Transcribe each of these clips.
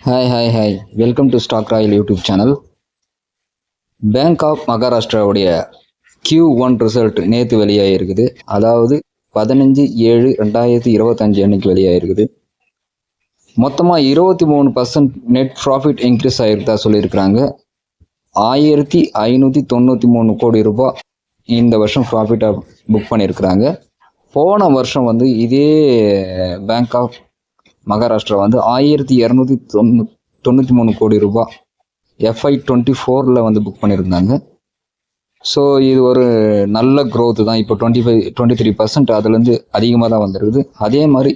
Hi welcome to stock Royal YouTube channel. Bank of மகாராஷ்டிராவுடைய Q1 result நேற்று வெளியாகிருக்குது. அதாவது 15/7/2025 அன்னைக்கு வெளியாகிருக்குது. மொத்தமாக 23% நெட் ப்ராஃபிட் இன்க்ரீஸ் ஆகிருக்கா சொல்லியிருக்கிறாங்க. 1593 கோடி ரூபாய் இந்த வருஷம் ப்ராஃபிட்டாக புக் பண்ணியிருக்கிறாங்க. போன வருஷம் இதே பேங்க் ஆஃப் மகாராஷ்டிரா 1293 கோடி ரூபாய் FY24 புக் பண்ணியிருந்தாங்க. ஸோ இது ஒரு நல்ல க்ரோத்து தான். இப்போ 23% அதுலேருந்து அதிகமாக தான் வந்துருக்குது. அதே மாதிரி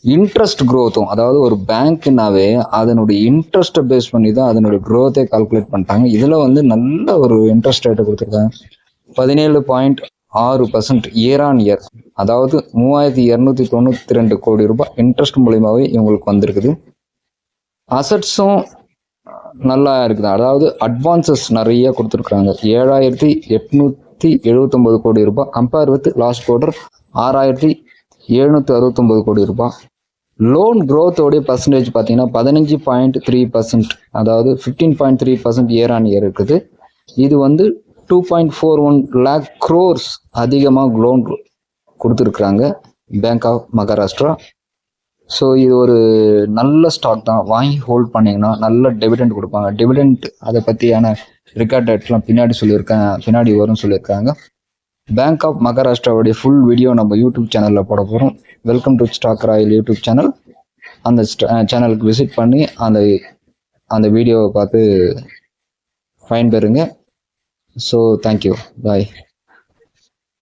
இன்ட்ரெஸ்ட் க்ரோத்தும், அதாவது ஒரு பேங்க்னாவே அதனுடைய இன்ட்ரெஸ்ட்டை பேஸ் பண்ணி தான் அதனுடைய க்ரோத்தை கால்குலேட் பண்ணிட்டாங்க. இதில் நல்ல ஒரு இன்ட்ரெஸ்ட் ரேட்டை கொடுத்துருக்காங்க. 17.6% இயர் ஆன் இயர், அதாவது 3292 கோடி ரூபாய் இன்ட்ரெஸ்ட் மூலியமாகவே இவங்களுக்கு வந்திருக்குது. அசட்ஸும் நல்லா இருக்குது. அதாவது அட்வான்சஸ் நிறைய கொடுத்துருக்குறாங்க. 7879 கோடி ரூபாய் கம்பேர் வித் லாஸ்ட் குவார்டர் 6769 கோடி ரூபாய். லோன் க்ரோத்தோடைய பர்சன்டேஜ் பார்த்தீங்கன்னா 15.3%, அதாவது 15.3% இயர் ஆன் இயர் இருக்குது. இது 2.41 lakh crores அதிகமாக லோன் கொடுத்துருக்குறாங்க பேங்க் ஆஃப் மகாராஷ்டிரா. ஸோ இது ஒரு நல்ல ஸ்டாக் தான். வாங்கி ஹோல்ட் பண்ணிங்கன்னா நல்ல டிவிடெண்ட் கொடுப்பாங்க. டிவிடெண்ட் அதை பற்றியான ரெக்கார்ட் டேட்லாம் பின்னாடி வரும்னு சொல்லியிருக்காங்க. பேங்க் ஆஃப் மகாராஷ்டிராவுடைய ஃபுல் வீடியோ நம்ம யூடியூப் சேனலில் போட போகிறோம். Welcome to stock Royal YouTube channel. அந்த சேனலுக்கு விசிட் பண்ணி அந்த வீடியோவை பார்த்து பயன்பெறுங்க. ஸோ தேங்க்யூ, பாய்.